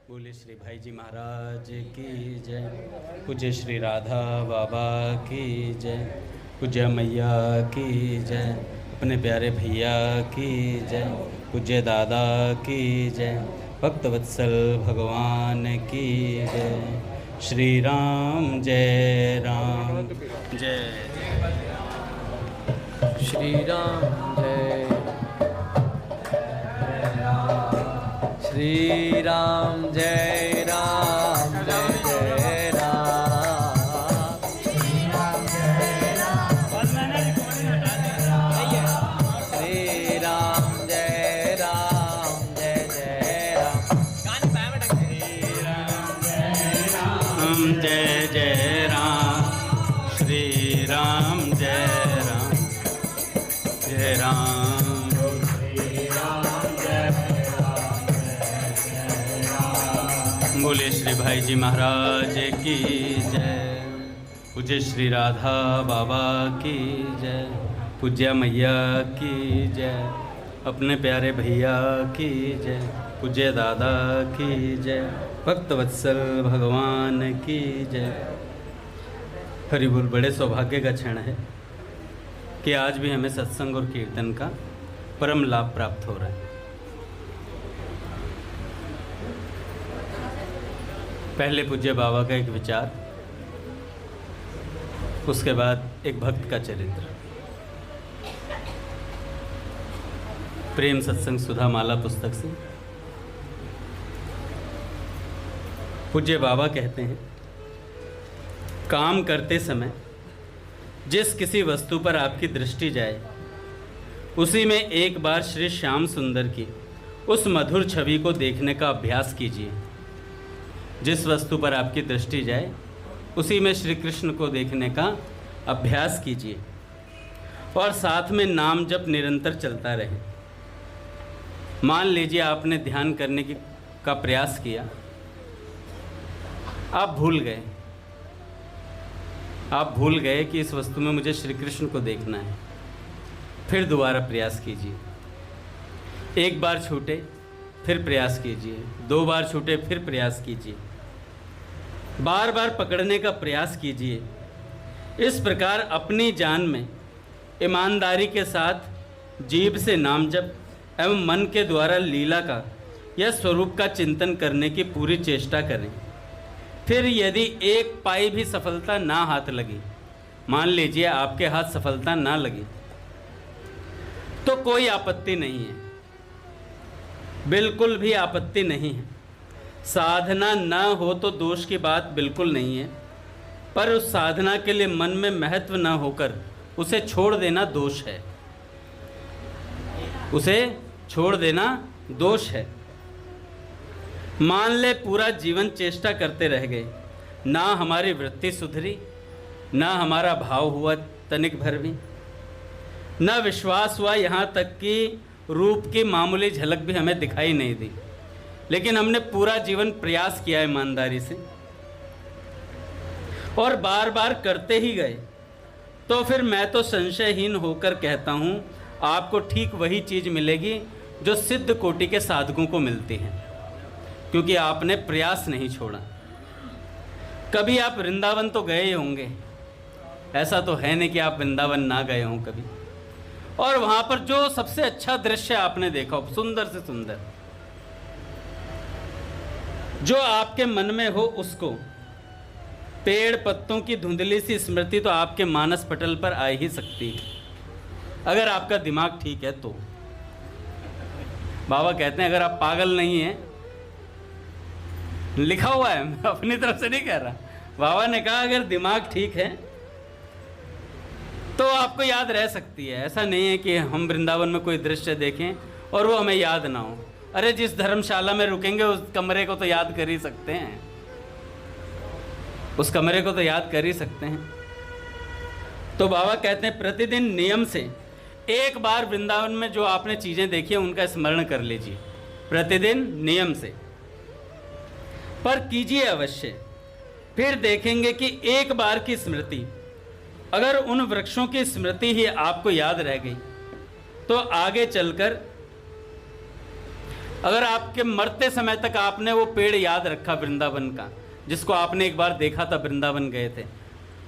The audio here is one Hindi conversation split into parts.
बोले श्री भाई जी महाराज की जय। पूज्य श्री राधा बाबा की जय। पूज्य मैया की जय। अपने प्यारे भैया की जय। पूज्य दादा की जय। भक्तवत्सल भगवान की जय। श्री राम जय राम जय। श्री राम जय श्री राम जय राम जय जय राम श्री राम जय राम श्री राम जय राम जय जय राम श्री राम जय राम जय जय राम। श्री राम जय राम जय राम। बोले श्री भाई जी महाराज की जय। पूज्य श्री राधा बाबा की जय। पूज्य मैया की जय। अपने प्यारे भैया की जय। पूज्य दादा की जय। भक्तवत्सल भगवान की जय। हरि बोल। बड़े सौभाग्य का क्षण है कि आज भी हमें सत्संग और कीर्तन का परम लाभ प्राप्त हो रहा है। पहले पूज्य बाबा का एक विचार, उसके बाद एक भक्त का चरित्र। प्रेम सत्संग सुधा माला पुस्तक से पूज्य बाबा कहते हैं, काम करते समय जिस किसी वस्तु पर आपकी दृष्टि जाए उसी में एक बार श्री श्याम सुंदर की उस मधुर छवि को देखने का अभ्यास कीजिए। जिस वस्तु पर आपकी दृष्टि जाए उसी में श्री कृष्ण को देखने का अभ्यास कीजिए और साथ में नाम जप निरंतर चलता रहे। मान लीजिए आपने ध्यान करने का प्रयास किया, आप भूल गए कि इस वस्तु में मुझे श्री कृष्ण को देखना है। फिर दोबारा प्रयास कीजिए। एक बार छूटे फिर प्रयास कीजिए, 2 बार छूटे फिर प्रयास कीजिए, बार बार पकड़ने का प्रयास कीजिए। इस प्रकार अपनी जान में ईमानदारी के साथ जीभ से नाम जप एवं मन के द्वारा लीला का या स्वरूप का चिंतन करने की पूरी चेष्टा करें। फिर यदि एक पाई भी सफलता ना हाथ लगी, मान लीजिए आपके हाथ सफलता ना लगी, तो कोई आपत्ति नहीं है, बिल्कुल भी आपत्ति नहीं है। साधना न हो तो दोष की बात बिल्कुल नहीं है, पर उस साधना के लिए मन में महत्व न होकर उसे छोड़ देना दोष है। उसे छोड़ देना दोष है। मान ले पूरा जीवन चेष्टा करते रह गए, ना हमारी वृत्ति सुधरी, ना हमारा भाव हुआ तनिक भर भी, ना विश्वास हुआ, यहाँ तक कि रूप की मामूली झलक भी हमें दिखाई नहीं दी। लेकिन हमने पूरा जीवन प्रयास किया ईमानदारी से और बार बार करते ही गए, तो फिर मैं तो संशयहीन होकर कहता हूँ आपको ठीक वही चीज़ मिलेगी जो सिद्ध कोटि के साधकों को मिलती है, क्योंकि आपने प्रयास नहीं छोड़ा। कभी आप वृंदावन तो गए होंगे, ऐसा तो है नहीं कि आप वृंदावन ना गए हों कभी। और वहाँ पर जो सबसे अच्छा दृश्य आपने देखा हो, सुंदर से सुंदर, जो आपके मन में हो, उसको पेड़ पत्तों की धुंधली सी स्मृति तो आपके मानस पटल पर आ ही सकती है, अगर आपका दिमाग ठीक है तो। बाबा कहते हैं अगर आप पागल नहीं हैं, लिखा हुआ है, मैं अपनी तरफ से नहीं कह रहा, बाबा ने कहा अगर दिमाग ठीक है तो आपको याद रह सकती है। ऐसा नहीं है कि हम वृंदावन में कोई दृश्य देखें और वो हमें याद ना हो। अरे जिस धर्मशाला में रुकेंगे उस कमरे को तो याद कर ही सकते हैं, उस कमरे को तो याद कर ही सकते हैं। तो बाबा कहते हैं प्रतिदिन नियम से एक बार वृंदावन में जो आपने चीज़ें देखी हैं उनका स्मरण कर लीजिए, प्रतिदिन नियम से, पर कीजिए अवश्य। फिर देखेंगे कि एक बार की स्मृति, अगर उन वृक्षों की स्मृति ही आपको याद रह गई तो आगे चलकर अगर आपके मरते समय तक आपने वो पेड़ याद रखा वृंदावन का, जिसको आपने एक बार देखा था, वृंदावन गए थे,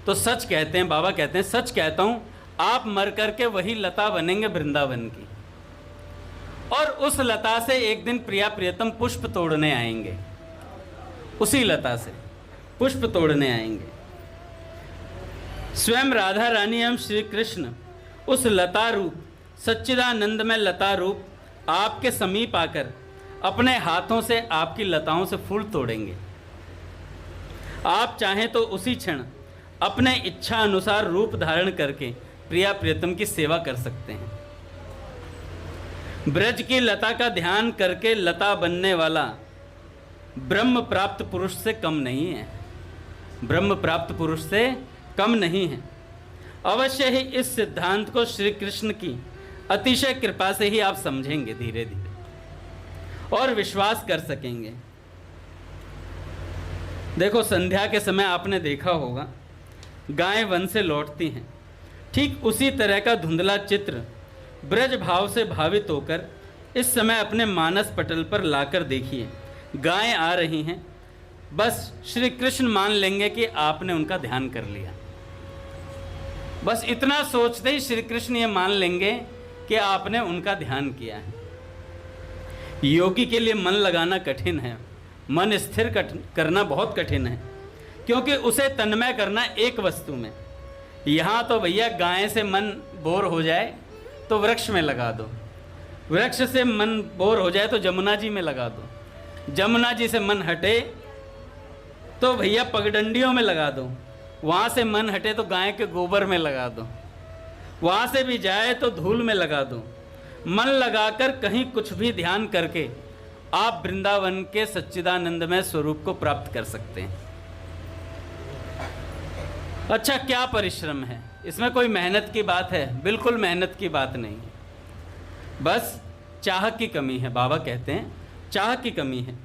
तो सच कहते हैं, बाबा कहते हैं, सच कहता हूं आप मर करके वही लता बनेंगे वृंदावन की, और उस लता से एक दिन प्रिया प्रियतम पुष्प तोड़ने आएंगे, उसी लता से पुष्प तोड़ने आएंगे। स्वयं राधा रानी एवं श्री कृष्ण उस लता रूप, सच्चिदानंद में लता रूप आपके समीप आकर अपने हाथों से आपकी लताओं से फूल तोड़ेंगे। आप चाहें तो उसी क्षण अपने इच्छा अनुसार रूप धारण करके प्रिया प्रियतम की सेवा कर सकते हैं। ब्रज की लता का ध्यान करके लता बनने वाला ब्रह्म प्राप्त पुरुष से कम नहीं है, ब्रह्म प्राप्त पुरुष से कम नहीं है। अवश्य ही इस सिद्धांत को श्री कृष्ण की अतिशय कृपा से ही आप समझेंगे धीरे धीरे और विश्वास कर सकेंगे। देखो, संध्या के समय आपने देखा होगा गायें वन से लौटती हैं, ठीक उसी तरह का धुंधला चित्र ब्रज भाव से भावित होकर इस समय अपने मानस पटल पर लाकर देखिए। गायें आ रही हैं, बस श्री कृष्ण मान लेंगे कि आपने उनका ध्यान कर लिया। बस इतना सोचते ही श्री कृष्ण ये मान लेंगे कि आपने उनका ध्यान किया है। योगी के लिए मन लगाना कठिन है, मन स्थिर करना बहुत कठिन है, क्योंकि उसे तन्मय करना एक वस्तु में। यहाँ तो भैया गाय से मन बोर हो जाए तो वृक्ष में लगा दो, वृक्ष से मन बोर हो जाए तो जमुना जी में लगा दो, जमुना जी से मन हटे तो भैया पगडंडियों में लगा दो, वहाँ से मन हटे तो गाय के गोबर में लगा दो, वहाँ से भी जाए तो धूल में लगा दो। मन लगाकर कहीं कुछ भी ध्यान करके आप वृंदावन के सच्चिदानंदमय स्वरूप को प्राप्त कर सकते हैं। अच्छा, क्या परिश्रम है इसमें? कोई मेहनत की बात है? बिल्कुल मेहनत की बात नहीं है, बस चाह की कमी है। बाबा कहते हैं चाह की कमी है।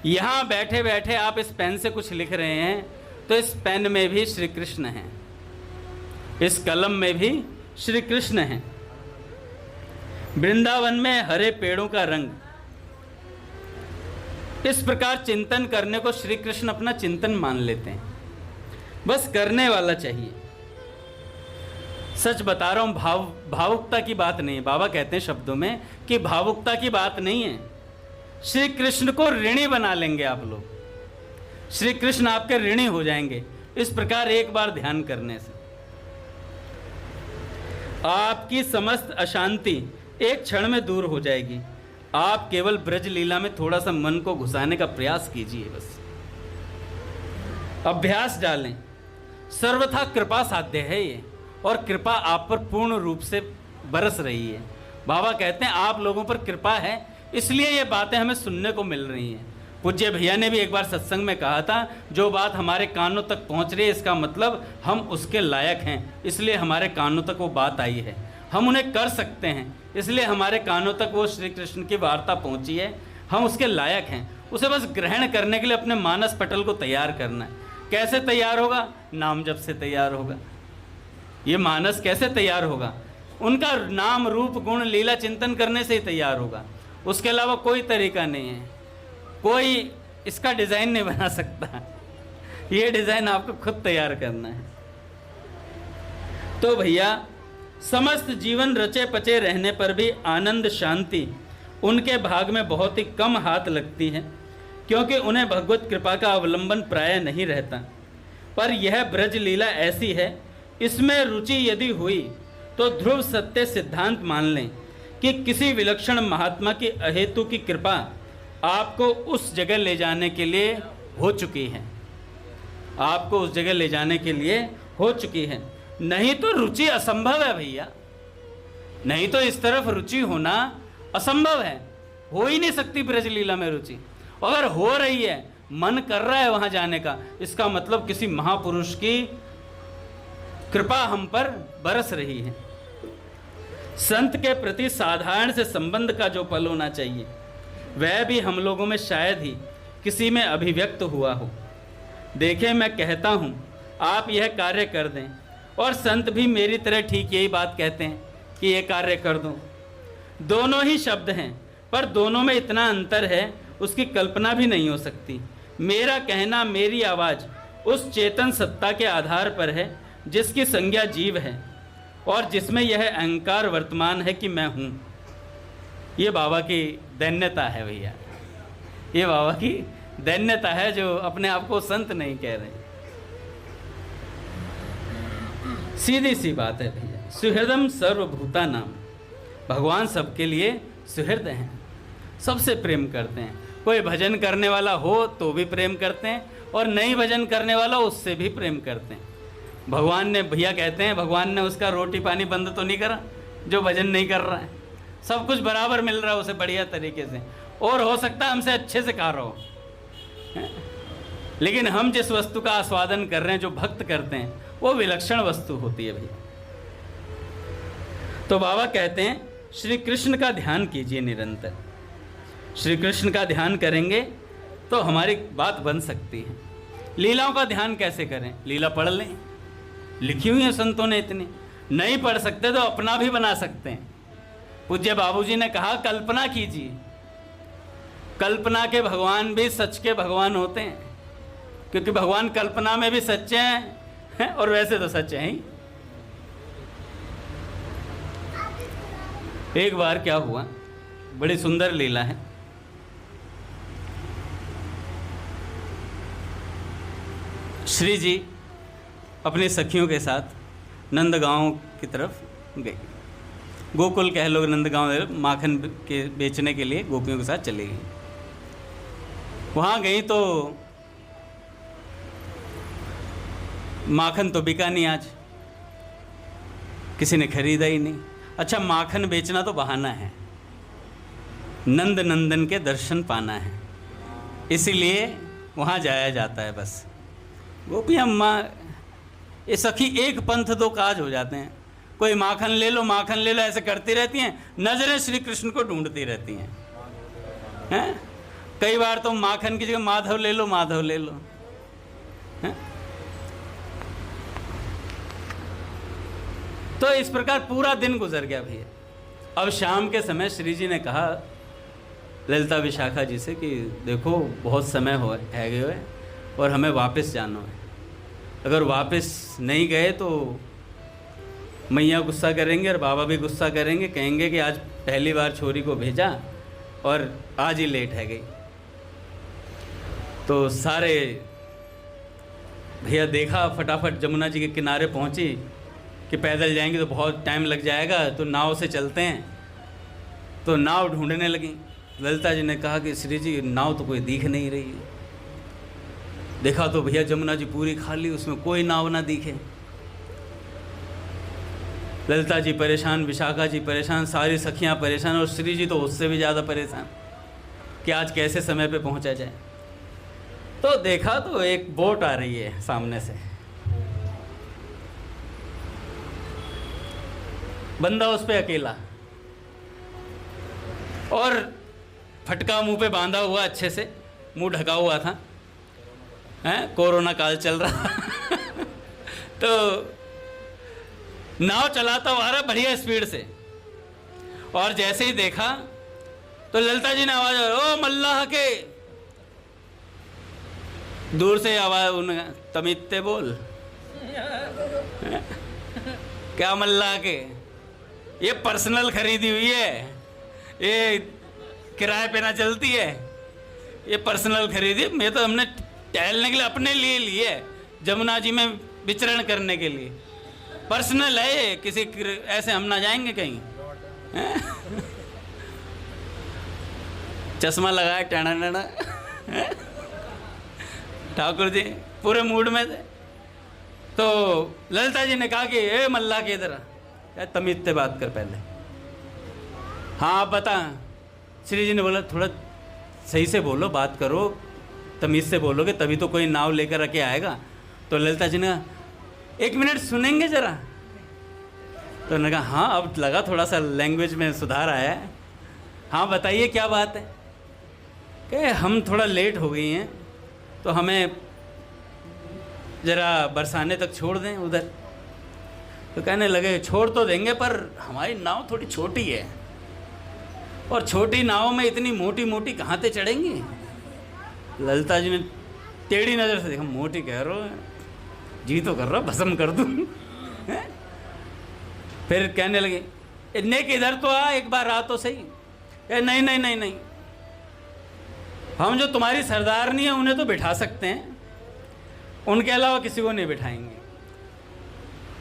यहाँ बैठे बैठे आप इस पेन से कुछ लिख रहे हैं तो इस पेन में भी श्री कृष्ण हैं, इस कलम में भी श्री कृष्ण हैं। वृंदावन में हरे पेड़ों का रंग, इस प्रकार चिंतन करने को श्री कृष्ण अपना चिंतन मान लेते हैं। बस करने वाला चाहिए। सच बता रहा हूं, भावुकता की बात नहीं है। बाबा कहते हैं शब्दों में कि भावुकता की बात नहीं है। श्री कृष्ण को ऋणी बना लेंगे आप लोग, श्री कृष्ण आपके ऋणी हो जाएंगे इस प्रकार एक बार ध्यान करने से। आपकी समस्त अशांति एक क्षण में दूर हो जाएगी। आप केवल ब्रज लीला में थोड़ा सा मन को घुसाने का प्रयास कीजिए, बस अभ्यास डालें। सर्वथा कृपा साध्य है ये, और कृपा आप पर पूर्ण रूप से बरस रही है। बाबा कहते हैं आप लोगों पर कृपा है, इसलिए ये बातें हमें सुनने को मिल रही हैं। पूज्य भैया ने भी एक बार सत्संग में कहा था, जो बात हमारे कानों तक पहुंच रही है इसका मतलब हम उसके लायक हैं, इसलिए हमारे कानों तक वो बात आई है। हम उन्हें कर सकते हैं, इसलिए हमारे कानों तक वो श्री कृष्ण की वार्ता पहुंची है। हम उसके लायक हैं, उसे बस ग्रहण करने के लिए अपने मानस पटल को तैयार करना है। कैसे तैयार होगा? नाम जप से तैयार होगा। ये मानस कैसे तैयार होगा? उनका नाम रूप गुण लीला चिंतन करने से ही तैयार होगा। उसके अलावा कोई तरीका नहीं है, कोई इसका डिज़ाइन नहीं बना सकता। ये डिज़ाइन आपको खुद तैयार करना है। तो भैया समस्त जीवन रचे पचे रहने पर भी आनंद शांति उनके भाग में बहुत ही कम हाथ लगती है, क्योंकि उन्हें भगवत कृपा का अवलंबन प्राय नहीं रहता। पर यह ब्रज लीला ऐसी है, इसमें रुचि यदि हुई तो ध्रुव सत्य सिद्धांत मान लें कि किसी विलक्षण महात्मा की अहेतु की कृपा आपको उस जगह ले जाने के लिए हो चुकी है, आपको उस जगह ले जाने के लिए हो चुकी है। नहीं तो रुचि असंभव है भैया, नहीं तो इस तरफ रुचि होना असंभव है। हो ही नहीं सकती ब्रज लीला में रुचि। अगर हो रही है, मन कर रहा है वहां जाने का, इसका मतलब किसी महापुरुष की कृपा हम पर बरस रही है। संत के प्रति साधारण से संबंध का जो पल होना चाहिए, वह भी हम लोगों में शायद ही किसी में अभिव्यक्त हुआ हो। देखें, मैं कहता हूं आप यह कार्य कर दें, और संत भी मेरी तरह ठीक यही बात कहते हैं कि यह कार्य कर दो। दोनों ही शब्द हैं, पर दोनों में इतना अंतर है उसकी कल्पना भी नहीं हो सकती। मेरा कहना, मेरी आवाज़ उस चेतन सत्ता के आधार पर है जिसकी संज्ञा जीव है और जिसमें यह अहंकार वर्तमान है कि मैं हूँ। ये बाबा की दैन्यता है भैया, ये बाबा की दैन्यता है जो अपने आप को संत नहीं कह रहे। सीधी सी बात है भैया। सुहृदम सर्वभूता नाम, भगवान सबके लिए सुहृद हैं, सबसे प्रेम करते हैं। कोई भजन करने वाला हो तो भी प्रेम करते हैं और नहीं भजन करने वाला उससे भी प्रेम करते हैं। भगवान ने, भैया कहते हैं, भगवान ने उसका रोटी पानी बंद तो नहीं करा जो भजन नहीं कर रहा है। सब कुछ बराबर मिल रहा है उसे बढ़िया तरीके से, और हो सकता है हमसे अच्छे से खा रहा हो। लेकिन हम जिस वस्तु का आस्वादन कर रहे हैं, जो भक्त करते हैं, वो विलक्षण वस्तु होती है भैया। तो बाबा कहते हैं श्री कृष्ण का ध्यान कीजिए निरंतर। श्री कृष्ण का ध्यान करेंगे तो हमारी बात बन सकती है। लीलाओं का ध्यान कैसे करें? लीला पढ़ लें, लिखी हुई है संतों ने इतनी। नहीं पढ़ सकते तो अपना भी बना सकते हैं। पूज्य बाबूजी ने कहा कल्पना कीजिए। कल्पना के भगवान भी सच के भगवान होते हैं, क्योंकि भगवान कल्पना में भी सच्चे हैं और वैसे तो सच्चे हैं ही। एक बार क्या हुआ, बड़ी सुंदर लीला है। श्री जी अपनी सखियों के साथ नंदगांव की तरफ गई। गोकुल कह लो, नंदगांव माखन के बेचने के लिए गोपियों के साथ चली गई। वहाँ गई तो माखन तो बिका नहीं, आज किसी ने खरीदा ही नहीं। अच्छा, माखन बेचना तो बहाना है, नंद नंदन के दर्शन पाना है, इसीलिए वहाँ जाया जाता है। बस गोपी अम्मा, ये सखी एक पंथ दो काज हो जाते हैं। कोई माखन ले लो, माखन ले लो, ऐसे करती रहती हैं, नजरें श्री कृष्ण को ढूंढती रहती हैं। कई बार तो माखन की जगह माधव ले लो, माधव ले लो। हैं? तो इस प्रकार पूरा दिन गुजर गया भैया। अब शाम के समय श्री जी ने कहा ललिता विशाखा जी से कि देखो बहुत समय है गए और हमें वापस जाना है। अगर वापस नहीं गए तो मैया गुस्सा करेंगे और बाबा भी गुस्सा करेंगे, कहेंगे कि आज पहली बार छोरी को भेजा और आज ही लेट है गई। तो सारे भैया देखा, फटाफट जमुना जी के किनारे पहुंची कि पैदल जाएंगे तो बहुत टाइम लग जाएगा, तो नाव से चलते हैं। तो नाव ढूंढने लगी। ललिता जी ने कहा कि श्री जी नाव तो कोई दिख नहीं रही है। देखा तो भैया जमुना जी पूरी खाली, उसमें कोई नाव ना दिखे। ललिता जी परेशान, विशाखा जी परेशान, सारी सखियां परेशान और श्री जी तो उससे भी ज़्यादा परेशान कि आज कैसे समय पे पहुंचा जाए। तो देखा तो एक बोट आ रही है सामने से, बंदा उस पे अकेला और फटका मुंह पे बांधा हुआ, अच्छे से मुंह ढका हुआ था। कोरोना काल चल रहा तो नाव चलाता हुआ आ रहा बढ़िया स्पीड से, और जैसे ही देखा तो ललिता जी ने आवाज, ओ मल्लाह के। दूर से आवाज, उन्होंने तमित्ते बोल क्या मल्लाह के, ये पर्सनल खरीदी हुई है, ये किराए पे ना चलती है, ये पर्सनल खरीदी। मैं तो हमने टहलने के लिए अपने लिए ली है, जमुना जी में विचरण करने के लिए। पर्सनल है ये, किसी ऐसे हम ना जाएंगे कहीं। चश्मा लगाया, टना टना ठाकुर जी पूरे मूड में थे। तो ललिता जी ने कहा कि ए मल्ला के इधर तमीज से बात कर पहले। हाँ बता। श्री जी ने बोला थोड़ा सही से बोलो, बात करो, तमीज़ से बोलोगे तभी तो कोई नाव लेकर रखे आएगा। तो ललिता जी ने कहा 1 मिनट सुनेंगे ज़रा। तो उन्होंने कहा हाँ, अब लगा थोड़ा सा लैंग्वेज में सुधार आया है। हाँ बताइए क्या बात है। कि हम थोड़ा लेट हो गई हैं तो हमें ज़रा बरसाने तक छोड़ दें उधर। तो कहने लगे छोड़ तो देंगे पर हमारी नाव थोड़ी छोटी है, और छोटी नाव में इतनी मोटी मोटी कहाँ से चढ़ेंगे। ललिता जी ने टेढ़ी नज़र से देखा, मोटी कह रहे हो, जी तो कर रहा भस्म कर दूँ। फिर कहने लगे, नेक इधर तो आ, एक बार आ तो सही। नहीं नहीं नहीं नहीं, हम जो तुम्हारी सरदारनी है उन्हें तो बिठा सकते हैं, उनके अलावा किसी को नहीं बिठाएंगे।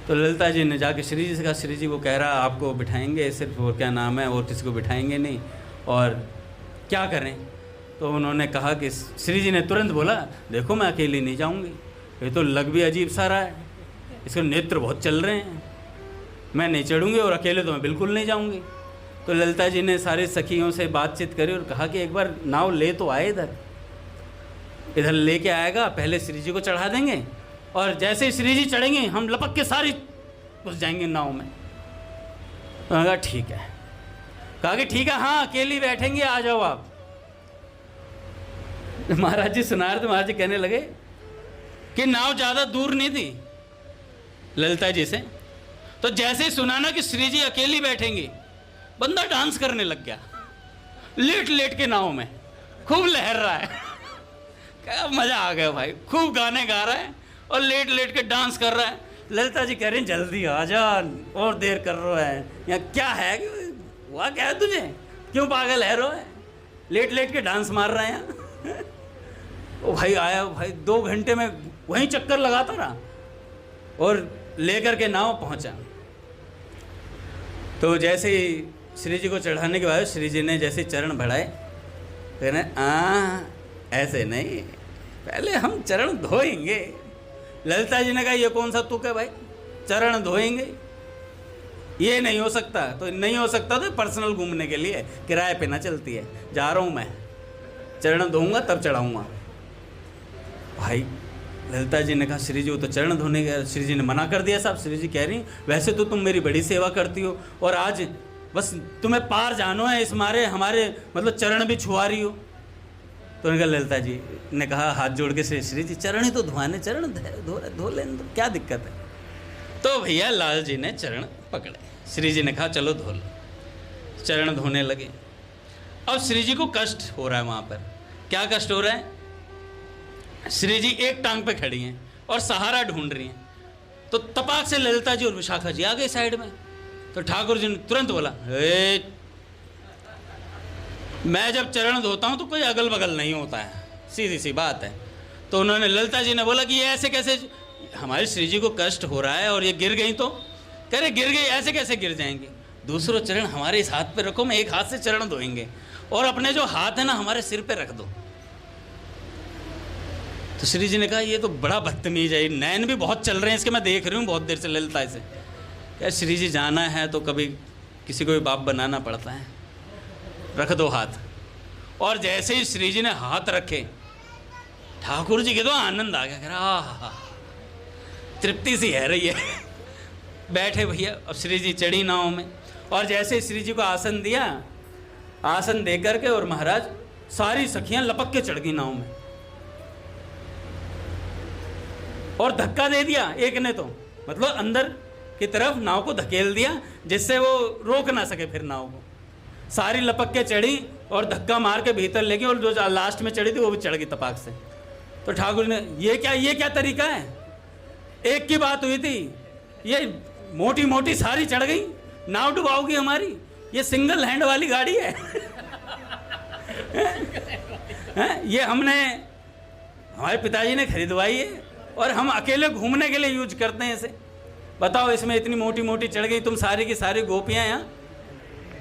तो ललिता जी ने जाके श्री जी से कहा, श्री जी वो कह रहा आपको बिठाएंगे सिर्फ, और क्या नाम है, और किसी को बिठाएंगे नहीं, और क्या करें। तो उन्होंने कहा कि श्री जी ने तुरंत बोला, देखो मैं अकेली नहीं जाऊंगी, ये तो लग भी अजीब सा रहा है, इसके नेत्र बहुत चल रहे हैं, मैं नहीं चढ़ूंगी और अकेले तो मैं बिल्कुल नहीं जाऊंगी। तो ललिता जी ने सारे सखियों से बातचीत करी और कहा कि एक बार नाव ले तो आए, इधर लेके आएगा, पहले श्री जी को चढ़ा देंगे, और जैसे ही श्री जी चढ़ेंगे हम लपक के सारी घुस जाएंगे नाव में। तो कहा ठीक है, कहा कि ठीक है, हाँ अकेली बैठेंगे, आ जाओ आप। महाराज जी सुना रहे थे, महाराज जी कहने लगे कि नाव ज़्यादा दूर नहीं थी ललिता जी से, तो जैसे ही सुना ना कि श्री जी अकेली बैठेंगे, बंदा डांस करने लग गया, लेट लेट के नाव में खूब लहर रहा है। क्या मजा आ गया भाई, खूब गाने गा रहा है और लेट लेट के डांस कर रहा है। ललिता जी कह रही जल्दी आ जा, और देर कर रहा है, यहाँ क्या है, हुआ क्या है तुझे, क्यों पागल है रो है, लेट लेट के डांस मार रहा है यहाँ। ओ भाई आया, भाई 2 घंटे में वहीं चक्कर लगाता रहा और लेकर के नाव पहुँचा। तो जैसे ही श्री जी को चढ़ाने के बाद श्री जी ने जैसे चरण बढ़ाए, कहने ऐसे नहीं, पहले हम चरण धोएंगे। ललिता जी ने कहा ये कौन सा तुक है भाई, चरण धोएंगे, ये नहीं हो सकता। तो नहीं हो सकता तो पर्सनल घूमने के लिए किराए पे ना चलती है, जा रहा हूँ मैं, चरण धोऊंगा तब चढ़ाऊँगा। भाई ललिता जी ने कहा श्री जी वो तो चरण धोने गया, श्री जी ने मना कर दिया साहब। श्री जी कह रही वैसे तो तुम मेरी बड़ी सेवा करती हो और आज बस तुम्हें पार जानो है, इस मारे हमारे मतलब चरण भी छुआ रही हो। तो उन्होंने कहा ललिता जी ने कहा हाथ जोड़ के श्री जी चरण ही तो धोने, चरण धो लेने तो क्या दिक्कत है। तो भैया लाल जी ने चरण पकड़े, श्री जी ने कहा चलो धो लो, चरण धोने लगे। अब श्री जी को कष्ट हो रहा है वहाँ पर, क्या कष्ट हो रहा है, श्री जी एक टांग पे खड़ी हैं और सहारा ढूंढ रही हैं। तो तपाक से ललिता जी और विशाखा जी आ गए साइड में। तो ठाकुर जी ने तुरंत बोला मैं जब चरण धोता हूं तो कोई अगल बगल नहीं होता है, सीधी सी बात है। तो उन्होंने ललिता जी ने बोला कि ये ऐसे कैसे, हमारे श्री जी को कष्ट हो रहा है और ये गिर गई, तो कह रहे गिर गई, ऐसे कैसे गिर जाएंगे, दूसरों चरण हमारे इस हाथ पे रखो, मैं एक हाथ से चरण धोएंगे और अपने जो हाथ है ना हमारे सिर पे रख दो। तो श्री जी ने कहा ये तो बड़ा बदतमीज है, नैन भी बहुत चल रहे हैं इसके, मैं देख रही हूँ बहुत देर से ललिता से। क्या श्री जी जाना है तो कभी किसी को भी बाप बनाना पड़ता है, रख दो हाथ। और जैसे ही श्री जी ने हाथ रखे, ठाकुर जी के तो आनंद आ गया, कह रहा तृप्ति सी है रही है। बैठे भैया, अब श्री जी चढ़ी नाव में और जैसे श्री जी को आसन दिया, आसन दे करके और महाराज सारी सखियां लपक के चढ़ गई नाव में और धक्का दे दिया एक ने, तो मतलब अंदर की तरफ नाव को धकेल दिया जिससे वो रोक ना सके फिर नाव को। सारी लपक के चढ़ी और धक्का मार के भीतर ले गई और जो लास्ट में चढ़ी थी वो भी चढ़ गई तपाक से। तो ठाकुर ने ये क्या तरीका है, एक की बात हुई थी, ये मोटी मोटी सारी चढ़ गई, नाव डुबाओगी हमारी, ये सिंगल हैंड वाली गाड़ी है। ये हमने हमारे पिताजी ने खरीदवाई है और हम अकेले घूमने के लिए यूज करते हैं इसे। बताओ इसमें इतनी मोटी मोटी चढ़ गई, तुम सारी की सारी गोपियां यहाँ,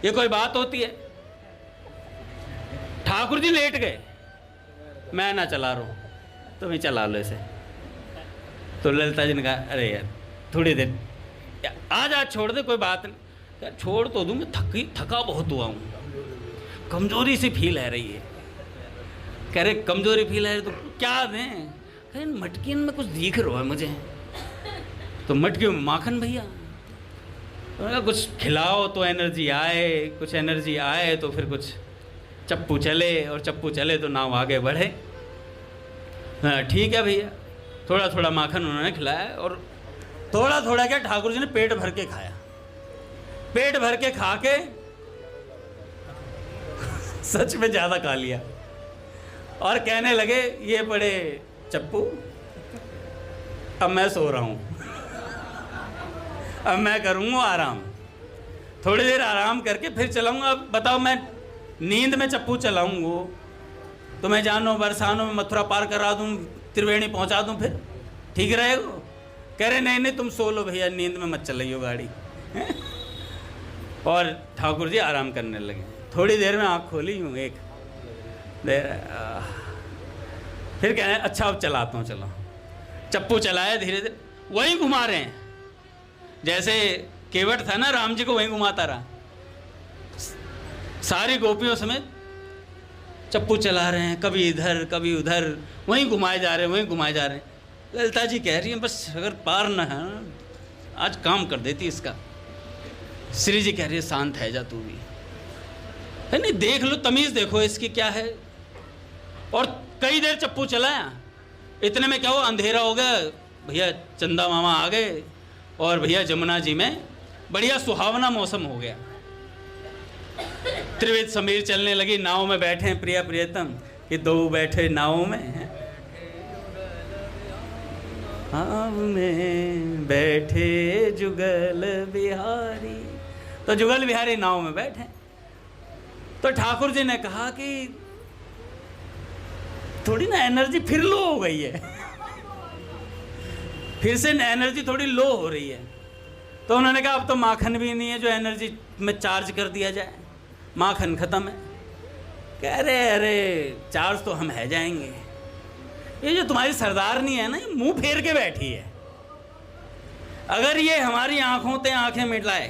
ये कोई बात होती है। ठाकुर जी लेट गए, मैं ना चला रहा हूँ, तुम ही चला लो इसे। तो ललिता जी ने कहा अरे यार थोड़ी देर, आज छोड़ दे, कोई बात नहीं। यार छोड़ तो दूँ, मैं थका बहुत हुआ हूँ, कमजोरी सी फील है रही है। कह रहे कमजोरी फील है तो क्या दें, कह मटकी में कुछ दिख रहा है मुझे। तो मटकी में माखन भैया, तो कुछ खिलाओ तो एनर्जी आए, कुछ एनर्जी आए तो फिर कुछ चप्पू चले, और चप्पू चले तो नाव आगे बढ़े। हाँ ठीक है भैया, थोड़ा थोड़ा माखन उन्होंने खिलाया और थोड़ा थोड़ा क्या ठाकुर जी ने पेट भर के खाया। पेट भर के खा के सच में ज़्यादा खा लिया। और कहने लगे ये बड़े चप्पू, अब मैं सो रहा हूँ, अब मैं करूँगा आराम, थोड़ी देर आराम करके फिर चलाऊँगा। अब बताओ मैं नींद में चप्पू चलाऊँगा तो मैं जानो बरसानों में मथुरा पार करा दूँ, त्रिवेणी पहुँचा दूँ, फिर ठीक रहेगा? कह रहे नहीं नहीं तुम सो लो भैया, नींद में मत चलाइयो गाड़ी। और ठाकुर जी आराम करने लगे। थोड़ी देर में आँख खोली हूँ, एक देर फिर कह रहे हैं अच्छा अब चलाता हूँ, चलो। चप्पू चलाया धीरे धीरे, वहीं घुमा रहे हैं जैसे केवट था ना, राम जी को वहीं घुमाता रहा। सारी गोपियों समेत चप्पू चला रहे हैं, कभी इधर कभी उधर, वहीं घुमाए जा रहे हैं, वहीं घुमाए जा रहे हैं। ललिता जी कह रही हैं बस अगर पार न है आज काम कर देती इसका। श्री जी कह रही है शांत है जा तू भी, है नहीं, देख लो तमीज़ देखो इसकी क्या है। और कई देर चप्पू चलाया, इतने में क्या हुआ, अंधेरा हो गया भैया, चंदा मामा आ गए और भैया जमुना जी में बढ़िया सुहावना मौसम हो गया। त्रिवेद समीर चलने लगी, नाव में बैठे हैं प्रिया प्रियतम कि दो बैठे नाव में, नाव में बैठे जुगल बिहारी। तो जुगल बिहारी नाव में बैठे। तो ठाकुर जी ने कहा कि थोड़ी ना एनर्जी फिर लो हो गई है, फिर से एनर्जी थोड़ी लो हो रही है। तो उन्होंने कहा अब तो माखन भी नहीं है जो एनर्जी में चार्ज कर दिया जाए, माखन खत्म है। कह रहे अरे चार्ज तो हम है जाएंगे, ये जो तुम्हारी सरदारनी है ना, ये मुंह फेर के बैठी है, अगर ये हमारी आंखों ते आंखें मिलाए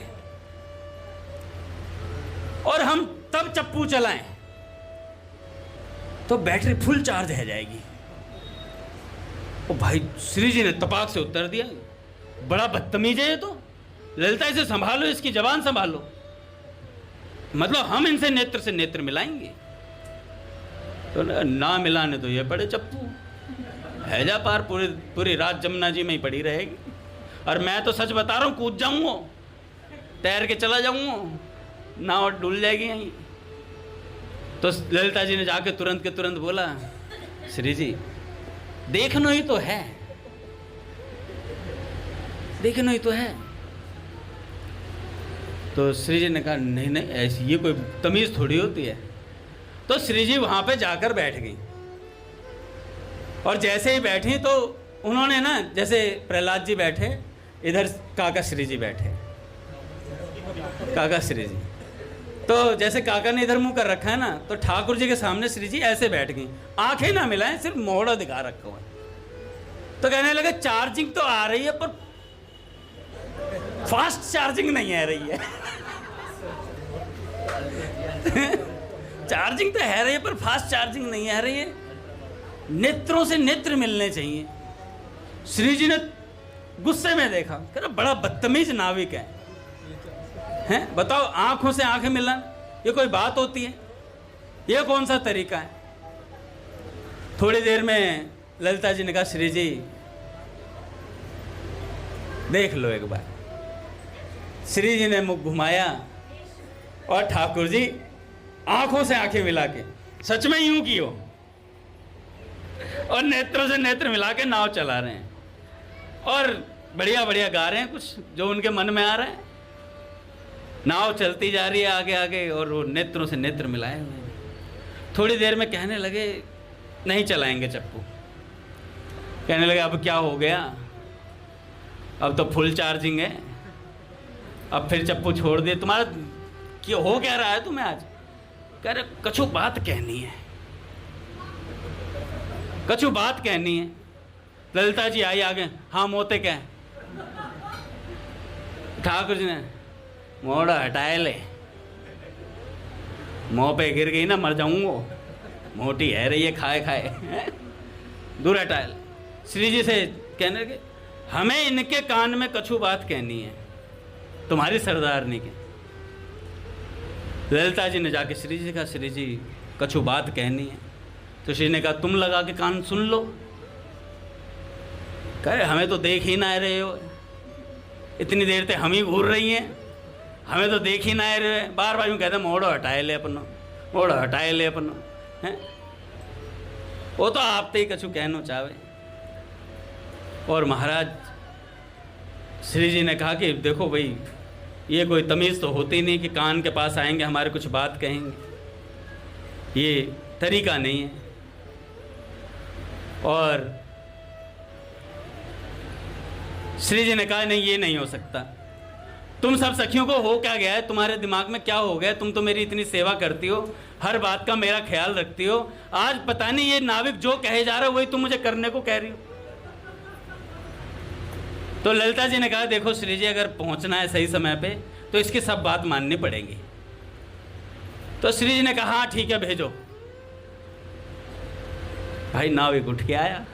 और हम तब चप्पू चलाएं तो बैटरी फुल चार्ज है जाएगी। ओ भाई श्री जी ने तपाक से उत्तर दिया, बड़ा बदतमीज है ये तो, ललिता इसे संभालो, इसकी जबान संभालो, मतलब हम इनसे नेत्र से नेत्र मिलाएंगे। तो ना मिलाने तो ये बड़े चप्पू, है जा पार पूरी रात जमुना जी में ही पड़ी रहेगी। और मैं तो सच बता रहा हूँ, कूद जाऊंगा, तैर के चला जाऊंगा, नाव डुल जाएगी यहीं। तो ललिता जी ने जाके तुरंत के तुरंत बोला, श्री जी देखना ही तो है, देखना ही तो है। तो श्री जी ने कहा नहीं नहीं ऐसी ये कोई तमीज़ थोड़ी होती है। तो श्री जी वहाँ पे जाकर बैठ गई, और जैसे ही बैठी तो उन्होंने ना, जैसे प्रहलाद जी बैठे इधर, काका श्री जी बैठे, काका श्री जी, तो जैसे काका ने इधर मुंह कर रखा है ना, तो ठाकुर जी के सामने श्री जी ऐसे बैठ गई, आंखें ना मिलाएं, सिर्फ मोहड़ा दिखा रखा हुआ है। तो कहने लगे चार्जिंग तो आ रही है पर फास्ट चार्जिंग नहीं आ रही है। चार्जिंग तो है रही है पर फास्ट चार्जिंग नहीं आ रही है, नेत्रों से नेत्र मिलने चाहिए। श्री जी ने गुस्से में देखा, कह रहा बड़ा बदतमीज नाविक है, हैं? बताओ आंखों से आंखें मिलाना ये कोई बात होती है? ये कौन सा तरीका है? थोड़ी देर में ललिता जी ने कहा श्री जी देख लो एक बार। श्री जी ने मुख घुमाया और ठाकुर जी आंखों से आंखें मिला के सच में यूं की हो, और नेत्रों से नेत्र मिला के नाव चला रहे हैं, और बढ़िया बढ़िया गा रहे हैं कुछ जो उनके मन में आ रहा है। नाव चलती जा रही है आगे आगे, और वो नेत्रों से नेत्र मिलाए हुए हैं। थोड़ी देर में कहने लगे नहीं चलाएंगे चप्पू। कहने लगे अब क्या हो गया, अब तो फुल चार्जिंग है, अब फिर चप्पू छोड़ दिए, तुम्हारा क्या हो क्या रहा है तुम्हें आज? कह रहे कछु बात कहनी है, कछु बात कहनी है। ललिता जी आई आगे, हाँ मोते क्या है? ठाकुर जी ने मोड़ा हटाए ले, मुँह पे गिर गई ना मर जाऊंगा, मोटी है रही है खाए खाए, दूर हटाए ले। श्री जी से कहने लगे हमें इनके कान में कछु बात कहनी है, तुम्हारी सरदारनी के। ललिता जी ने जाके श्री जी कहा श्री जी कछु बात कहनी है। तो श्री ने कहा तुम लगा के कान सुन लो। कहे हमें तो देख ही ना रहे हो, इतनी देर तक हम ही घूर रही हैं, हमें तो देख ही ना रहे। बार बार यूँ कहते मोड़ो हटाए ले अपना, ओढ़ हटाए ले अपन हैं, वो तो आप ते ही कछु कहनो चाहे। और महाराज श्री जी ने कहा कि देखो भाई, ये कोई तमीज़ तो होती नहीं कि कान के पास आएंगे हमारे कुछ बात कहेंगे, ये तरीका नहीं है। और श्री जी ने कहा नहीं, ये नहीं हो सकता। तुम सब सखियों को हो क्या गया है, तुम्हारे दिमाग में क्या हो गया, तुम तो मेरी इतनी सेवा करती हो, हर बात का मेरा ख्याल रखती हो, आज पता नहीं ये नाविक जो कहे जा रहा है वही तुम मुझे करने को कह रही हो। तो ललिता जी ने कहा देखो श्री जी, अगर पहुंचना है सही समय पे तो इसकी सब बात माननी पड़ेगी। तो श्री जी ने कहा हाँ ठीक है, भेजो। भाई नाविक उठ के आया,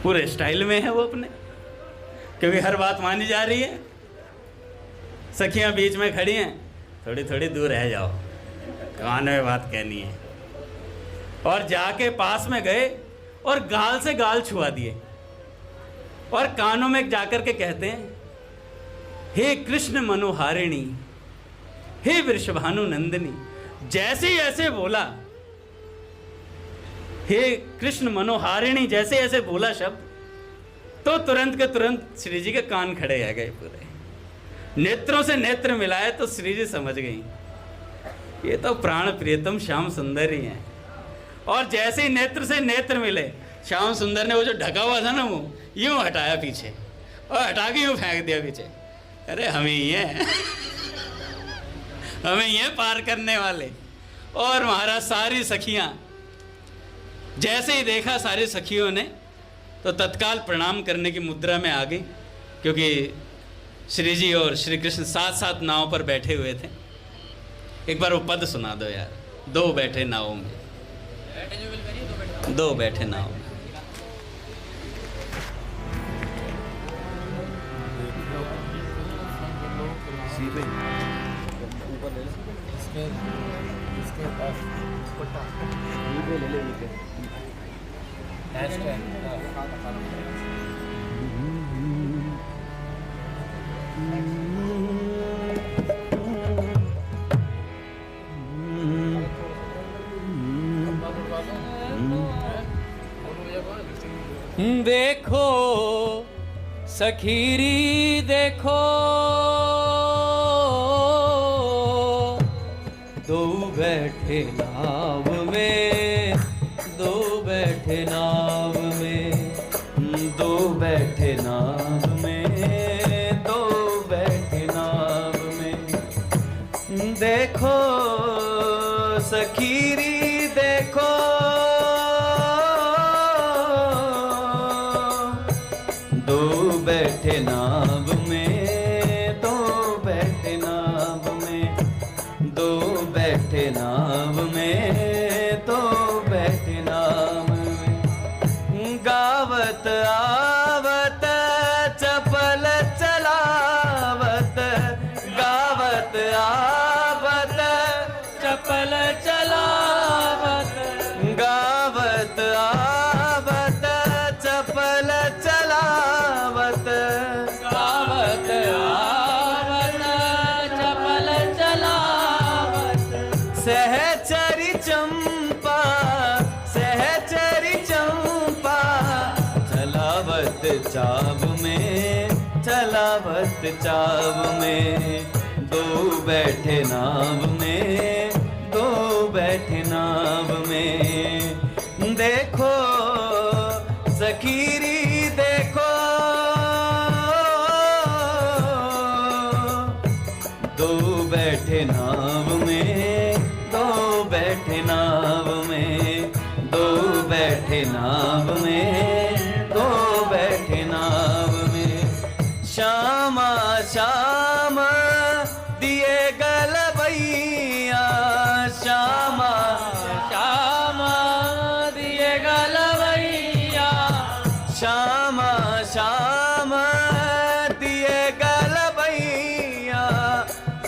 पूरे स्टाइल में है वो अपने, क्योंकि हर बात मानी जा रही है। सखियां बीच में खड़ी हैं, थोड़ी थोड़ी दूर रह जाओ, कान में बात कहनी है। और जाके पास में गए और गाल से गाल छुआ दिए और कानों में जाकर के कहते हैं, हे कृष्ण मनोहारिणी, हे वृषभानु नंदिनी। जैसे ऐसे बोला, हे कृष्ण मनोहारिणी, जैसे ऐसे बोला शब्द, तो तुरंत के तुरंत श्री जी के कान खड़े आ गए पूरे। नेत्रों से नेत्र मिलाए तो श्री जी समझ गई ये तो प्राण प्रियतम श्याम सुंदर ही हैं। और जैसे ही नेत्र से नेत्र मिले, श्याम सुंदर ने वो जो ढका हुआ था ना मुंह, यूं हटाया पीछे और हटा के यूं फेंक दिया पीछे। अरे हमें ही है हमें ही है पार करने वाले। और महाराज सारी सखियां, जैसे ही देखा सारी सखियों ने तो तत्काल प्रणाम करने की मुद्रा में आ गई, क्योंकि श्री जी और श्री कृष्ण साथ साथ नाव पर बैठे हुए थे। एक बार वो पद सुना दो यार, दो बैठे नाव में, दो बैठे नाव में। देखो सखीरी देखो, दो बैठे नाव में, दो बैठे नाव में, दो बैठे नाव में, दो बैठे नाव में। देखो सखीरी देखो, दो बैठे नाव में, दो बैठे नाव में, दो बैठे नाव में, दो बैठे नाव में। गावत आवत चपल चलावत, गावत आवत चपल चलावत, गावत आवत चपल चलावत, गावत आवत चपल चलावत। सहचरी चंपा, सहचरी चंपा, चलावत चाव में, चलावत चाव में। दो बैठे नाव में, दो बैठे नाव में। देखो सखीरी देखो, दो बैठे नाव में, दो बैठे नाव में, दो बैठे नाव में, दो बैठे नाव में। श्यामा श्याम दिए गलबैया, श्यामा श्यामा दिए गलबैया, श्यामा श्यामा दिए गलबैया,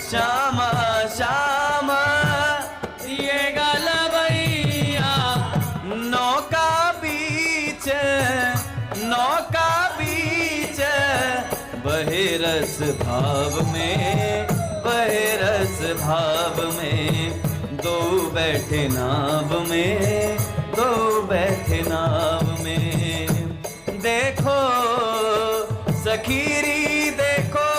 श्यामा श्यामा दिए गलबैया। नौका बीच, नौका बीच, बहे रस भाव में, बहे रहे रस भाव में, दो बैठे नाव में, दो बैठे नाव में। देखो सखीरी देखो,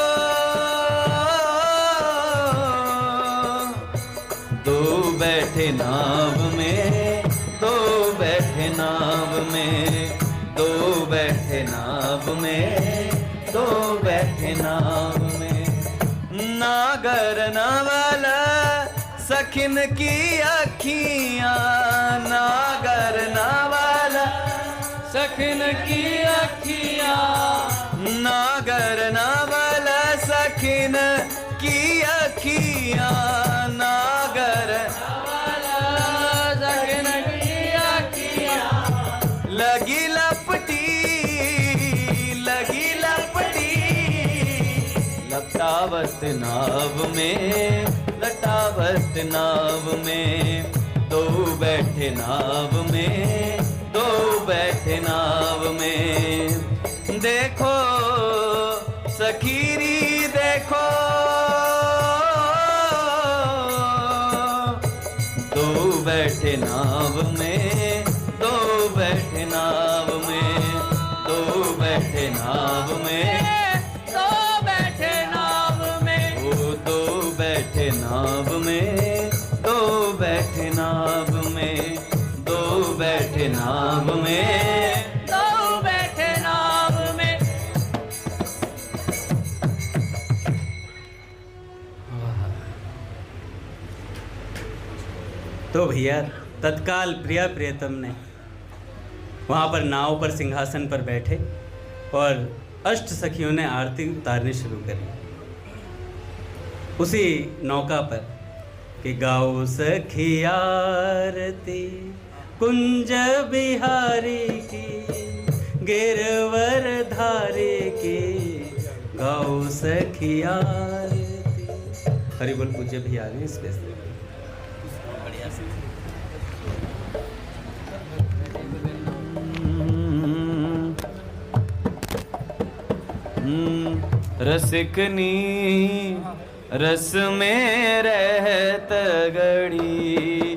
दो बैठे नाव में, दो बैठे नाव में, दो बैठे नाव में, दो बैठे नाव में। नागर नवल सखिन की अखियां, नागर नवल सखिन की अखियां, नागर नवल सखिन की अखियां, नागर नवल सखिन की अखियां। लगी लपटी, लगी लपटी, लपटावत नाव में, लटावत नाव में। दो बैठे नाव में, दो बैठे नाव में। देखो सखीरी देखो, दो बैठे नाव में, दो बैठे नाव में, दो बैठे नाव में, दो बैठे नाव में। ओ दो बैठे नाव में, दो बैठे नाव में, दो बैठे नाव में, दो बैठे नाव में। तो भैया तत्काल प्रिया प्रियतम ने वहाँ पर नाव पर सिंहासन पर बैठे और अष्ट सखियों ने आरती उतारनी शुरू करी उसी नौका पर कि गाओ सखी आरती कुंज बिहारी की, गिरवर धारी की, गाओ सखी आरती। हरि बोल। पूज्य भी आ गए स्पेस बढ़िया से। रसिकनी रस में रहत गड़ी,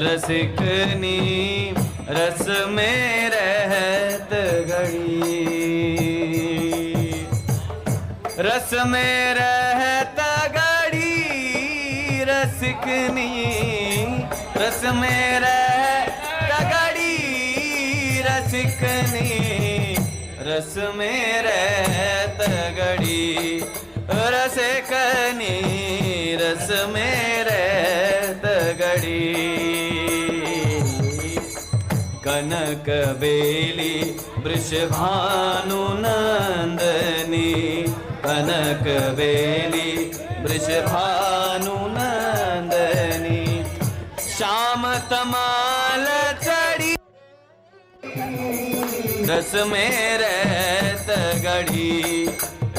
रसिकनी रस में रहत गड़ी, रस में रहत गड़ी, रसिकनी रस में रहत गड़ी, रसिकनी रस में रहत गड़ी, रसिकनी रस में रहत गड़ी। कनक बेली वृषभानु नंदनी, कनक बेली वृषभानु नंदनी, श्याम तमाल चढ़ी रस में रहत गढ़ी,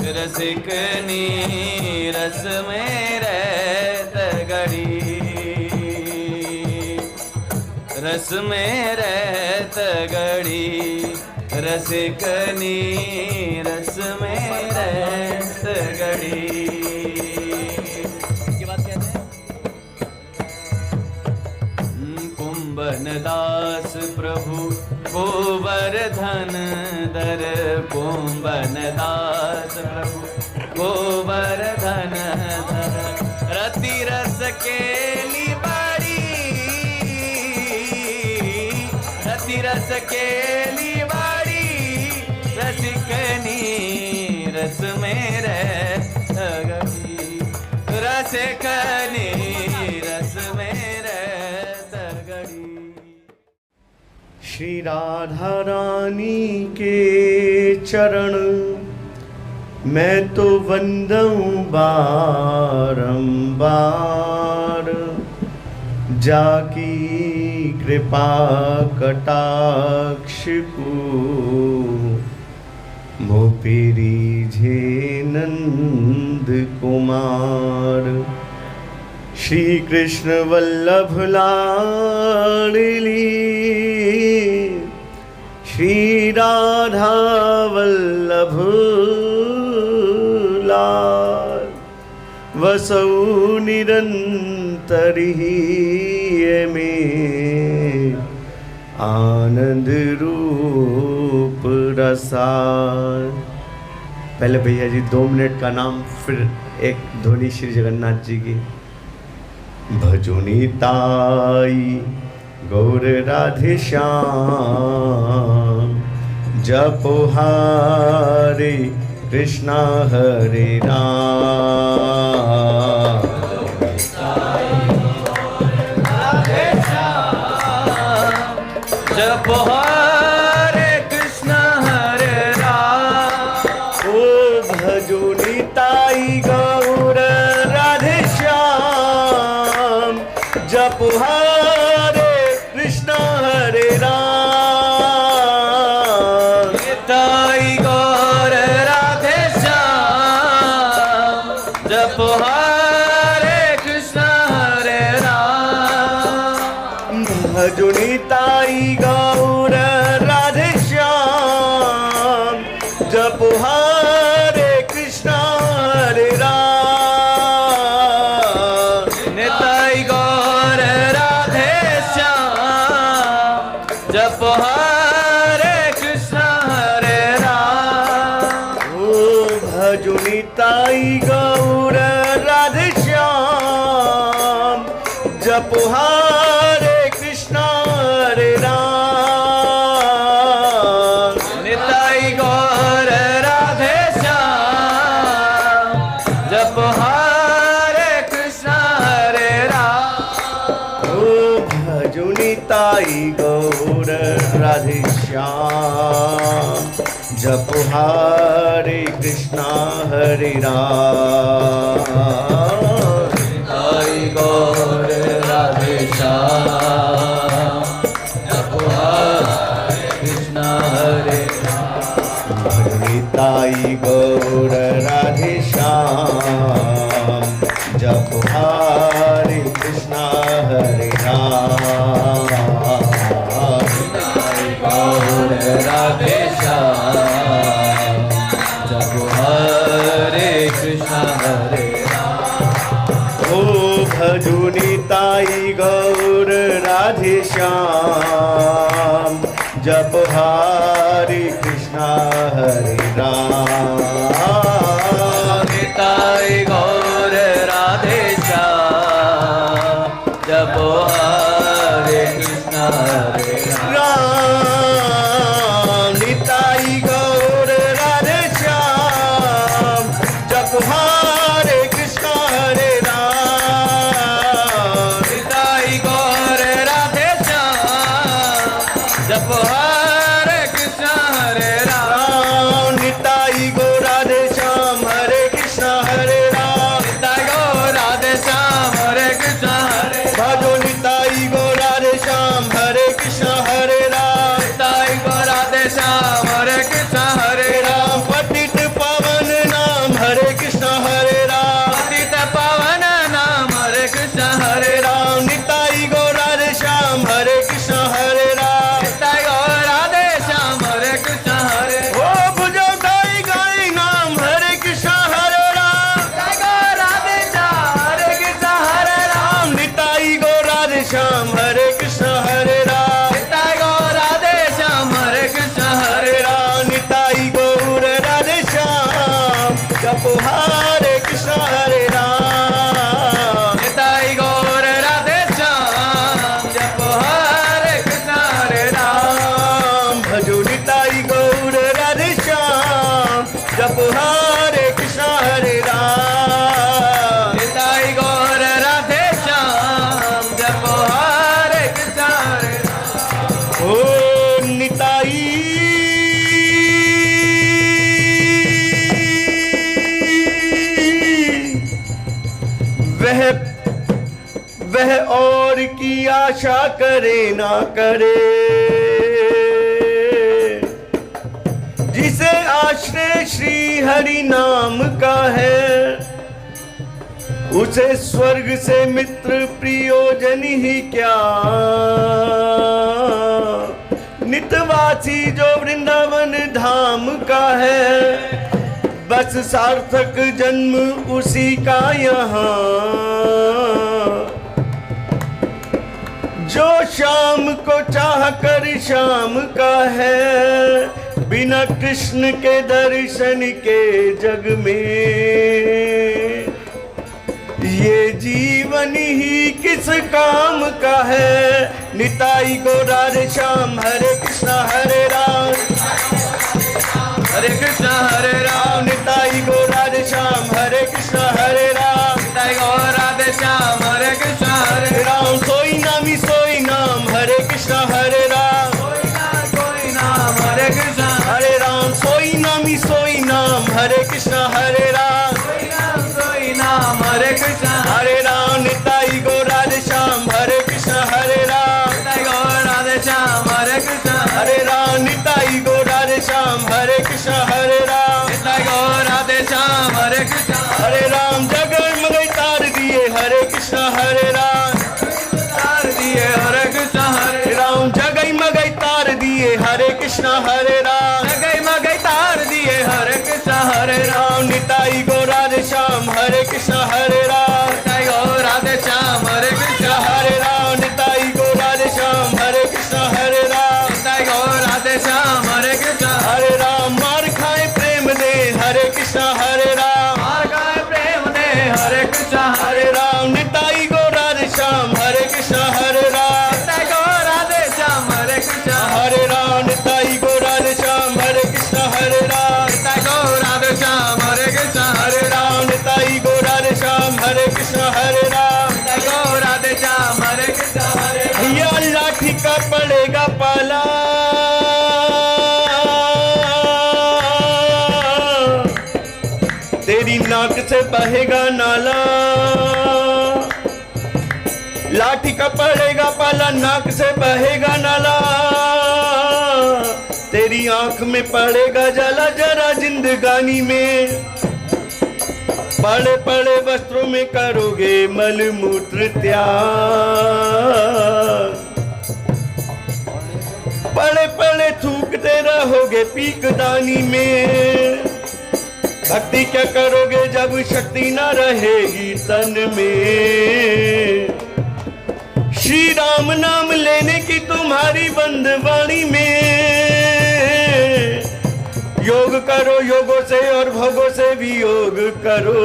रसिकनी रस में रहत गढ़ी, रस में रहत गढ़ी, रसिकनी रस में रहत गढ़ी। कुंभन दास प्रभु गोवर्धन धर, कुंभन दास प्रभु गोवर्धन धर, रति रस केली बाड़ी, रति रस केली बाड़ी, रसिकनी रस में रहत गढ़ी, रसिकनी रस में रहत गढ़ी। श्री राधा रानी के चरण मैं तो वंदऊं बारंबार, जाकी कृपा कटाक्ष को मोपेरी झे नंद कुमार। श्री कृष्ण वल्लभ लाडली, श्री राधा वल्लभ लाल, वसौ निरंतर ही में आनंद रूप रसार। पहले भैया जी 2 मिनट का नाम, फिर एक ध्वनि श्री जगन्नाथ जी की। भजोनी ताई गौर राधे श्याम, जपो हरे कृष्णा हरे राम। जपो हरे कृष्णा हरे राम। ओ भजो निताई गौर राधे श्याम, जपो हरे कृष्णा हरे राम। निताई गौर राधे श्याम, जपो हरे कृष्णा हरे राम। भजो निताई गौर राधे श्याम, जपो हरे कृष्णा हरे राम। निताई गौर राधे श्याम, जपो हरे कृष्णा हरे राम। ओ भजो निताई गौर राधे श्याम, जपो हरे कृष्णा हरे राम। निताई गौर राधे श्याम, जपो हरे कृष्णा हरे राम। ओ भजो निताई गौर राधे श्याम, जपो हरे कृष्णा हरे राम। निताई गौर राधे श्याम, जपो हरे कृष्णा हरे राम। निताई गौर राधे श्याम, जपो हरे कृष्णा हरे राम। निताई गौर राधे श्याम, जपो हरे कृष्णा हरे राम। ओ भजो निताई गौर राधे श्याम, जपो हरे कृष्णा हरे राम। निताई गौर राधे श्याम, जपो हरे कृष्णा हरे राम। राम निताई गौर राधे श्याम, जपो हरे कृष्णा हरे राम। निताई गौर राधे श्याम, जपो हरे कृष्णा हरे राम। राम निताई गौर राधे श्याम, हरे कृष्णा हरे राम। निताई गौर राधे श्याम, हरे कृष्णा हरे राम। भजो निताई गौर राधे श्याम, हरे कृष्णा हरे राम। निताई गौर राधे श्याम, हरे कृष्णा हरे राम। पतित पावन नाम हरे कृष्णा हरे राम। पतित पावन नाम हरे कृष्णा हरे राम। राम निताई गौर राधे श्याम, हरे कृष्णा हरे राम। निताई गौर राधे श्याम, हरे कृष्णा हरे राम। ओ भुजो गाई गाई नाम हरे कृष्णा हरे राम। निताई गौर राधे श्याम, हरे कृष्णा हरे राम। राम निताई गौर राधे श्याम, हरे कृष्णा हरे राम। निताई गौर राधे श्याम, हरे कृष्णा हरे राम। राम निताई गौर राधे श्याम, जपो हरे कृष्णा हरे राम। निताई गौर राधे श्याम, जपो हरे कृष्णा हरे राम। राम भजो निताई गौर राधे श्याम, जपो हरे कृष्णा हरे राम। निताई गौर राधे श्याम, जपो हरे कृष्णा हरे राम। ओ निताई वह और की आशा करे ना करे, जिसे आश्रय श्री हरि नाम का है, उसे स्वर्ग से मित्र प्रियोजन ही क्या। नितवासी जो वृंदावन धाम का है, बस सार्थक जन्म उसी का यहाँ, जो शाम को चाह कर शाम का है, बिना कृष्ण के दर्शन के जग में ये जीवन ही किस काम का है। निताई गौर राधे श्याम, हरे कृष्णा हरे राम, हरे कृष्णा हरे राम, निताई गौर राधे श्याम, हरे कृष्णा हरे राम, निताई गौर राधे श्याम, हरे कृष्णा हरे राम। सोई नाम हरे कृष्णा हरे राम, कोई नाम हरे कृष्णा, हरे राम। सोई नाम हरे कृष्णा हरे राम, कोई नाम हरे कृष्णा, हरे राम। निताई गौर राधे श्याम, हरे कृष्णा हरे राम, निताई गौर राधे श्याम, हरे कृष्णा, हरे राम। निताई गौर राधे श्याम, हरे कृष्णा हरे राम, निताई गौर राधे श्याम, हरे कृष्णा, हरे राम। जगमग तार दिए हरे कृष्णा हरे राम, तार दिए हरे कृष्णा हरे राम। जगमग तार दिए हरे कृष्णा हरे राम, गई मगई तार दिए हरे कृष्णा हरे राम, निताई गौर राधे श्याम, हरे कृष्णा हरे राम, निताई गौर राधे श्याम, हरे कृष्णा, हरे राम। निताई गौर राधे श्याम, हरे कृष्णा हरे राम, निताई गौर राधे श्याम, हरे कृष्णा, हरे राम। मार खाए प्रेम दे हरे कृष्णा हरे राम, मार गाए प्रेम दे हरे कृष्णा, हरे राम। निताई गौर राधे श्याम, हरे कृष्णा हरे राम, निताई गौर राधे श्याम, हरे कृष्णा, हरे राम। निताई गौर राधे श्याम, हरे कृष्णा हरे राम, निताई गौर राधे श्याम, हरे कृष्णा, हरे राम। निताई गौर राधे श्याम, हरे कृष्णा हरे राम, निताई गौर राधे श्याम, हरे कृष्णा, हरे भैया लाठी का पड़ेगा पाला, तेरी नाक से बहेगा नाला। लाठी का पड़ेगा पाला, नाक से बहेगा नाला, तेरी आंख में पड़ेगा जाला, जरा जिंदगानी में पड़े पड़े वस्त्रों में करोगे मल मूत्र त्याग, पड़े पड़े थूकते रहोगे पीकदानी में। भक्ति क्या करोगे जब शक्ति न रहेगी तन में, श्री राम नाम लेने की तुम्हारी बंदवाणी में। योग करो योगों से और भोगों से भी योग करो,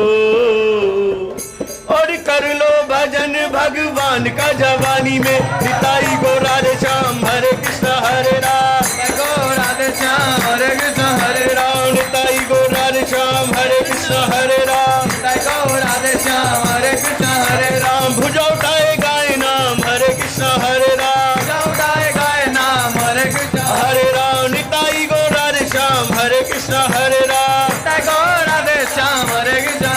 और कर लो भजन भगवान का जवानी में। निताई गौर राधे श्याम, हरे कृष्णा हरे राम, निताई गौर राधे श्याम, हरे कृष्णा, हरे राम। निताई गौर राधे श्याम, हरे कृष्णा हरे राम, निताई गौर राधे श्याम, हरे कृष्णा, हरे राम। भुजा उठाए गाए नाम, हरे कृष्णा हरे राम, गाए गाए नाम, हरे कृष्णा, हरे राम। निताई गौर राधे श्याम, हरे कृष्णा हरे राम, निताई गौर राधे श्याम, हरे कृष्णा,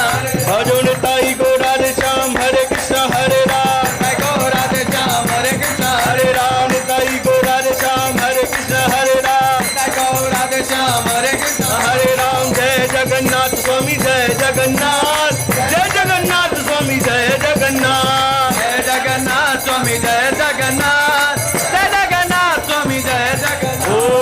भजो निताई गौर राधे श्याम, हरे कृष्णा हरे राम, निताई गौर राधे श्याम, हरे कृष्णा, हरे राम। निताई गौर राधे श्याम, हरे कृष्णा हरे राम, निताई गौर राधे श्याम, हरे कृष्णा, हरे राम। जय जगन्नाथ स्वामी, जय जगन्नाथ, जय जगन्नाथ स्वामी, जय जगन्नाथ, जय जगन्नाथ स्वामी, जय जगन्नाथ, जय जगन्नाथ स्वामी, जय जगन्नाथ। ओ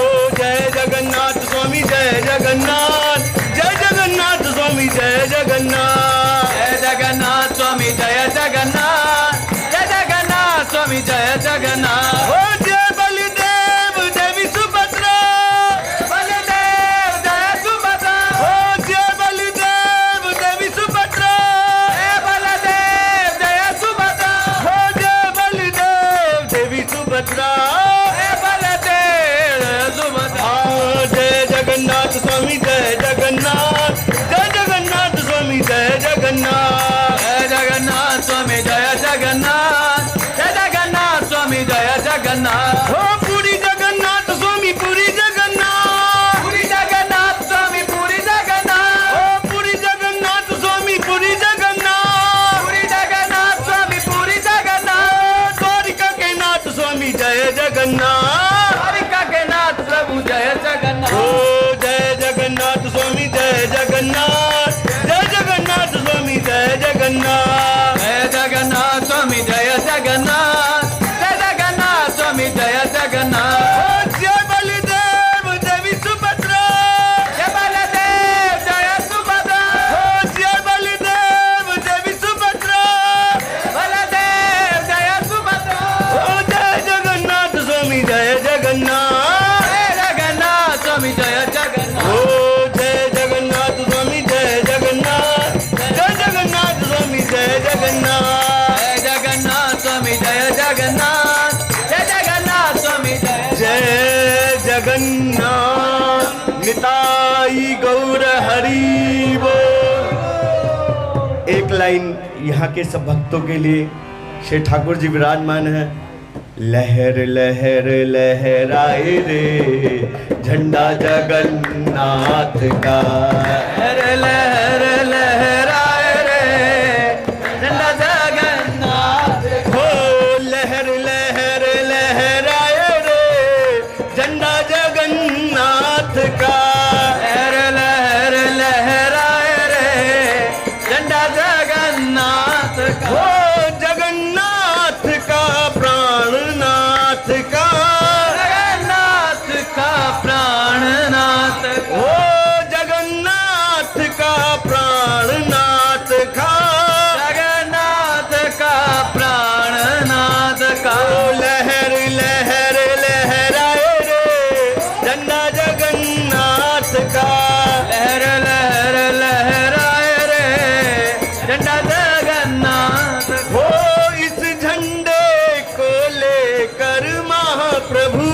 जगन्नाथ निताई गौर हरि बोल। एक लाइन यहाँ के सब भक्तों के लिए श्री ठाकुर जी विराजमान है। लहर लहर लहराए रे झंडा जगन्नाथ का, लहर लहर लहराए रे झंडा जगन्नाथ हो लहर लहर लहराए रे झंडा जगन्नाथ का, लहर लहर लहराए रे झंडा जगन्नाथ का, हो जगन्नाथ का प्राणनाथ का, जगन्नाथ का प्राणनाथ हो जगन्नाथ का प्राणनाथ का, जगन्नाथ का प्राणनाथ का, ओ लहर लहर लहराए रे झंडा जगन्नाथ का, लहर लहर लहराए रे झंडा जगन्नाथ हो इस झंडे को लेकर महाप्रभु,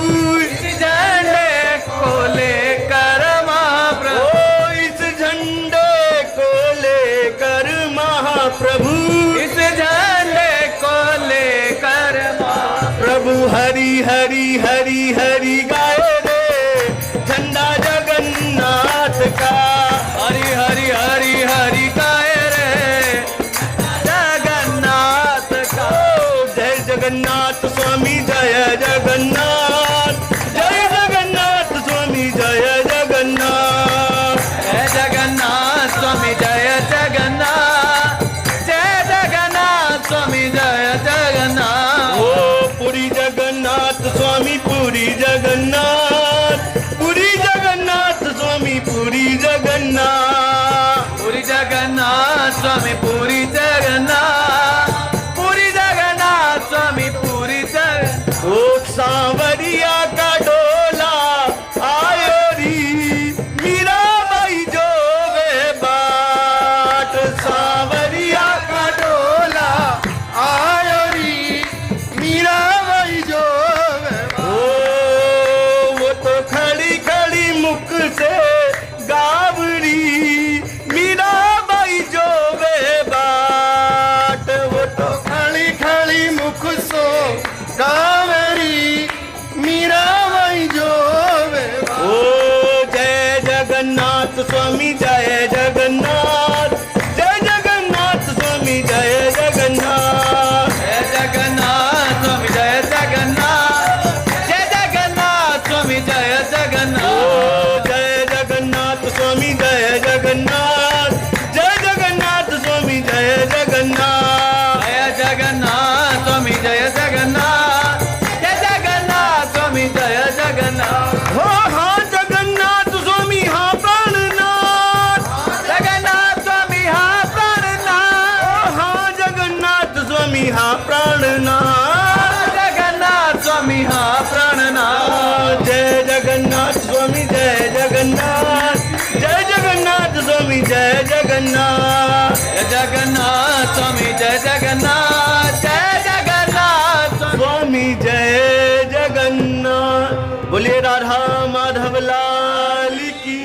इस झंडे को लेकर महाप्रभु, ओ इस झंडे को लेकर महाप्रभु, इस झंडे को लेकर प्रभु हरि हरि हरि हरि गाए रे झंडा जगन्नाथ का, हरि हरि हरि हरि गाए रे जगन्नाथ का, ओ जय जगन्नाथ स्वामी जय जगन्नाथ, जय जगन्नाथ स्वामी जय जगन्नाथ, जय जगन्नाथ स्वामी जय जगन्नाथ, जय जगन्नाथ स्वामी जय जगन्नाथ, ओ पुरी जगन्नाथ स्वामी पुरी जगन्नाथ, पुरी जगन्नाथ स्वामी पुरी जगन्नाथ, पुरी जगन्नाथ स्वामी पुरी जगन्नाथ, पुरी जगन्नाथ स्वामी पुरी जगन्नाथ, ओ सांवरिया का डोला आयो री मीराबाई जो वे बाट, सांवरिया का डोला आयो री मीराबाई जो वे बाट। ओ वो तो खड़ी खड़ी मुख से गावरी मीराबाई जो वे बाट, वो तो खड़ी खड़ी मुख सो गावरी मीराबाई जो वे बाट। ओ जय जगन्नाथ स्वामी जय जगन्नाथ, जय जगन्नाथ स्वामी जय जगन्नाथ, जय जगन्नाथ स्वामी जय जगन्नाथ, जय जगन्नाथ स्वामी जय ओ जगन्नाथ, जय जगन्नाथ स्वामी जय जगन्नाथ, जय जगन्नाथ स्वामी जय जगन्नाथ, जय जगन्नाथ स्वामी जय जगन्नाथ, जय जगन्नाथ स्वामी जय जगन्नाथ, हो हाँ जगन्नाथ स्वामी हाँ प्राणनाथ, जगन्नाथ स्वामी हाँ प्राणनाथ, ओ हाँ जगन्नाथ स्वामी हाँ प्राणनाथ, जगन्नाथ स्वामी हाँ प्राणनाथ, जय जगन्नाथ स्वामी जय जगन्नाथ, जय जगन्नाथ स्वामी जय जगन्नाथ, जय जगन्नाथ स्वामी जय जगन्नाथ, जय जगन्नाथ स्वामी, स्वामी जय जगन्नाथ। बोलिए राधा माधव लाल की